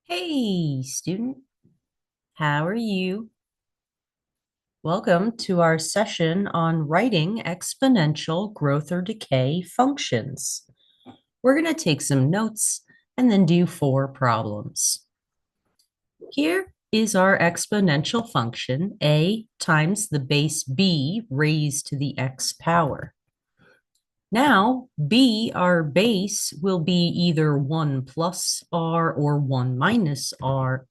Hey, student, how are you? Welcome to our session on writing exponential growth or decay functions. We're going to take some notes and then do 4 problems. Here is our exponential function, a times the base b raised to the x power. Now, b, our base, will be either 1 plus r or 1 minus r,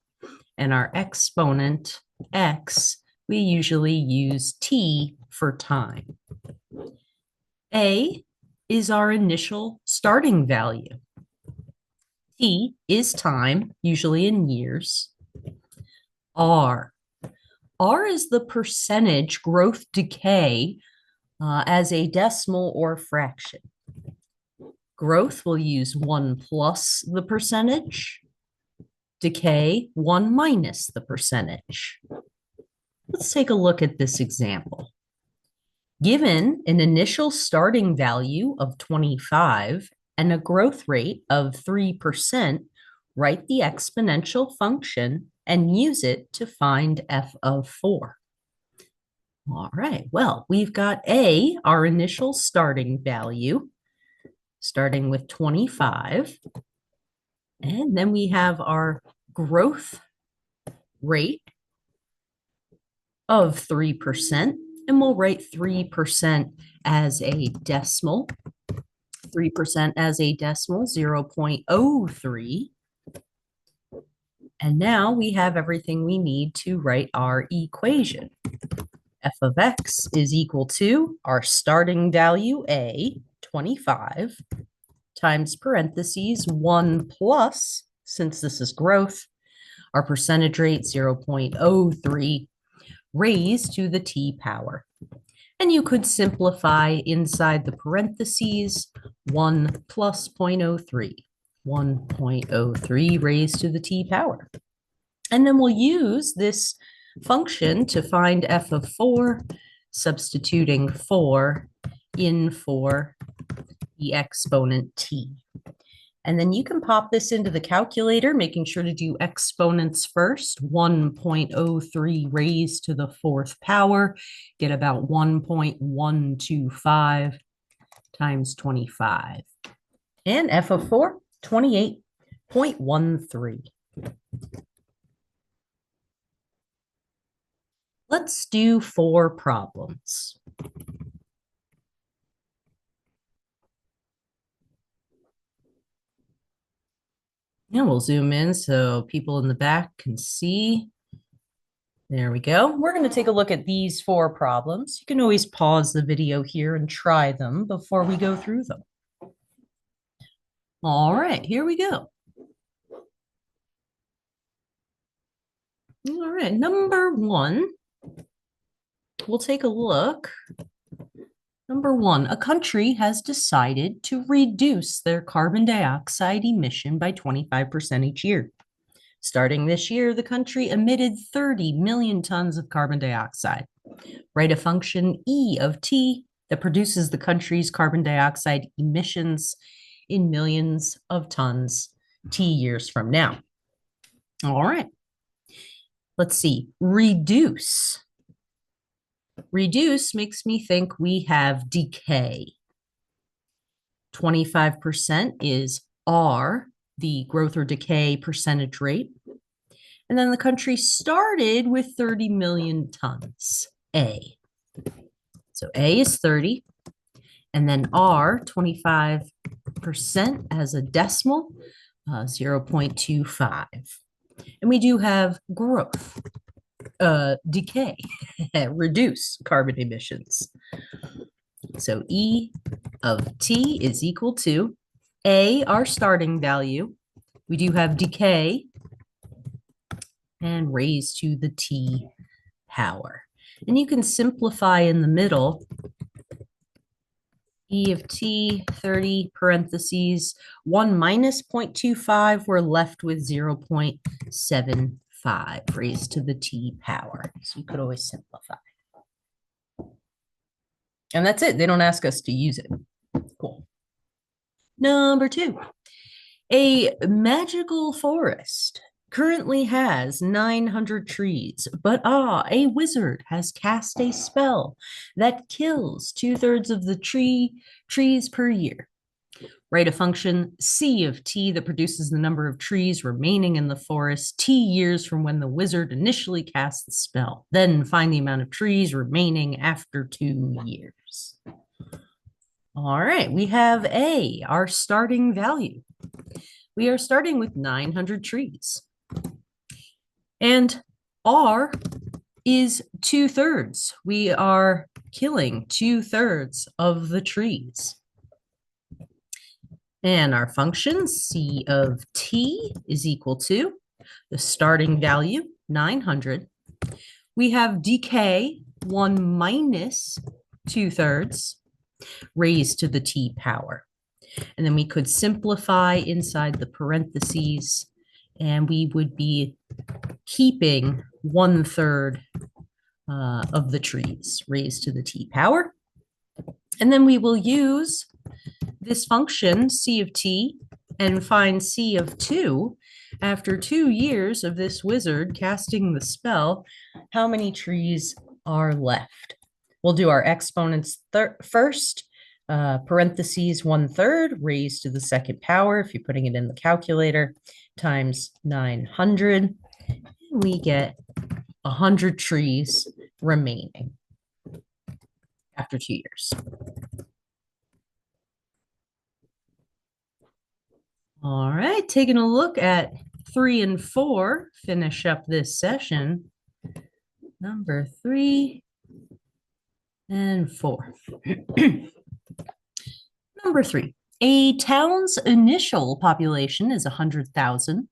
and our exponent, x, we usually use t for time. A is our initial starting value. T is time, usually in years. R. R is the percentage growth decay as a decimal or fraction. Growth will use 1 plus the percentage. Decay, 1 minus the percentage. Let's take a look at this example. Given an initial starting value of 25 and a growth rate of 3%, write the exponential function and use it to find f of 4. All right, well, we've got A, our initial starting value, starting with 25. And then we have our growth rate of 3%, and we'll write 3% as a decimal. 3% as a decimal, 0.03. And now we have everything we need to write our equation. F of x is equal to our starting value, a, 25, times parentheses 1 plus, since this is growth, our percentage rate, 0.03, raised to the t power. And you could simplify inside the parentheses 1 plus 0.03, 1.03 raised to the t power. And then we'll use this function to find f of 4, substituting 4 in for the exponent t. And then you can pop this into the calculator, making sure to do exponents first. 1.03 raised to the 4th power, get about 1.125 times 25. And f of 4, 28.13. Let's do 4 problems. And we'll zoom in so people in the back can see. There we go. We're going to take a look at these 4 problems. You can always pause the video here and try them before we go through them. All right, here we go. All right, number 1, we'll take a look. Number 1, a country has decided to reduce their carbon dioxide emission by 25% each year. Starting this year, the country emitted 30 million tons of carbon dioxide. Write a function E of t that produces the country's carbon dioxide emissions in millions of tons t years from now. All right. Let's see. Reduce. Reduce makes me think we have decay. 25% is R, the growth or decay percentage rate. And then the country started with 30 million tons, A. So A is 30. And then R, 25% as a decimal, 0.25. And we do have growth, decay, reduce carbon emissions. So E of t is equal to A, our starting value. We do have decay and raised to the t power. And you can simplify in the middle. E of t, 30 parentheses, 1 minus 0.25, we're left with 0.75 raised to the t power. So you could always simplify. And that's it. They don't ask us to use it. Cool. Number 2, a magical forest currently has 900 trees, but a wizard has cast a spell that kills 2/3 of the trees per year. Write a function C of t that produces the number of trees remaining in the forest t years from when the wizard initially cast the spell. Then find the amount of trees remaining after 2 years. All right, we have A, our starting value. We are starting with 900 trees. And R is 2/3. We are killing 2/3 of the trees. And our function C of t is equal to the starting value, 900. We have decay, 1 minus 2/3, raised to the t power. And then we could simplify inside the parentheses, and we would be keeping 1/3 of the trees raised to the t power. And then we will use this function, C of t, and find C of 2 after 2 years of this wizard casting the spell, how many trees are left. We'll do our exponents first. Parentheses 1/3 raised to the second power, if you're putting it in the calculator, times 900. We get 100 trees remaining after 2 years. All right, taking a look at 3 and 4, finish up this session. Number 3 and 4. Number 3, a town's initial population is 100,000,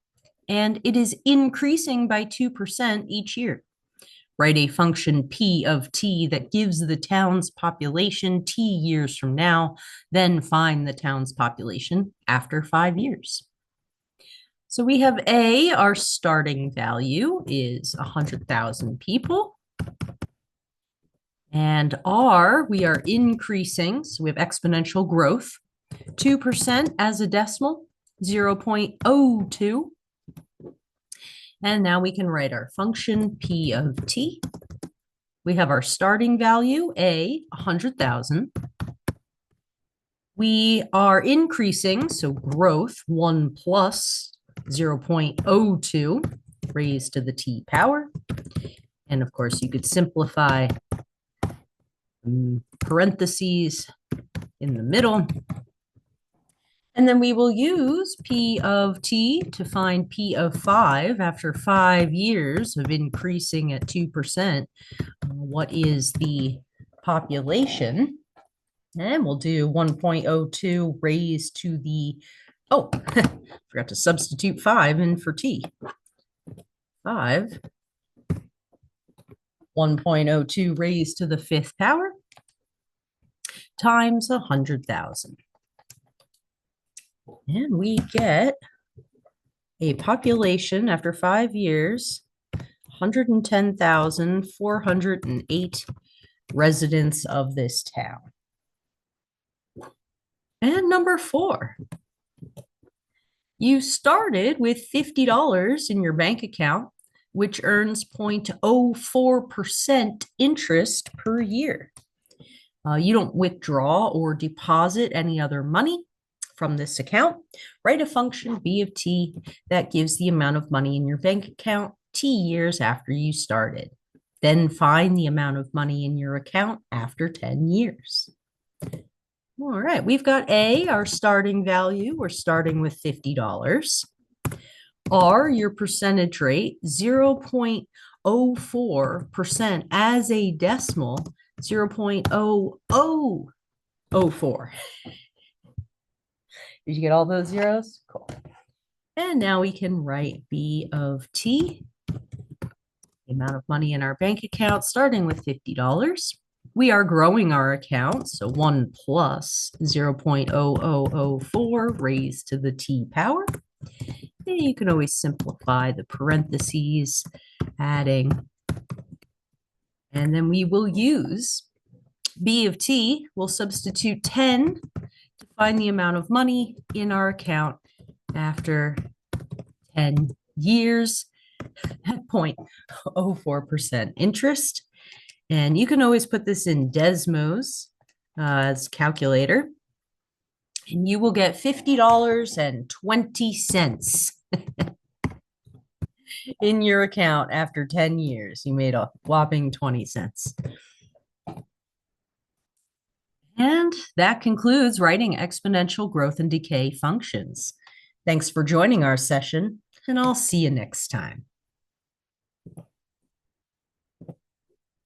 and it is increasing by 2% each year. Write a function P of t that gives the town's population t years from now, then find the town's population after 5 years. So we have A, our starting value is 100,000 people. And R, we are increasing, so we have exponential growth, 2% as a decimal, 0.02. And now we can write our function P of t. We have our starting value, A, 100,000. We are increasing, so growth, 1 plus 0.02 raised to the t power. And of course, you could simplify parentheses in the middle. And then we will use P of t to find P of 5 after 5 years of increasing at 2%. What is the population? And we'll do 1.02 raised to the, forgot to substitute 5 in for t. 5, 1.02 raised to the 5th power times 100,000. And we get a population after 5 years, 110,408 residents of this town. And number 4, you started with $50 in your bank account, which earns 0.04% interest per year. You don't withdraw or deposit any other money from this account. Write a function B of t that gives the amount of money in your bank account t years after you started. Then find the amount of money in your account after 10 years. All right, we've got A, our starting value. We're starting with $50. R, your percentage rate, 0.04% as a decimal, 0.0004. Did you get all those zeros? Cool. And now we can write B of t, the amount of money in our bank account, starting with $50. We are growing our account, so 1 plus 0.0004 raised to the t power. And you can always simplify the parentheses, adding. And then we will use B of t. We'll substitute 10 to find the amount of money in our account after 10 years at 0.04% interest. And you can always put this in Desmos as calculator, and you will get $50.20 in your account after 10 years. You made a whopping 20 cents. And that concludes writing exponential growth and decay functions. Thanks for joining our session, and I'll see you next time.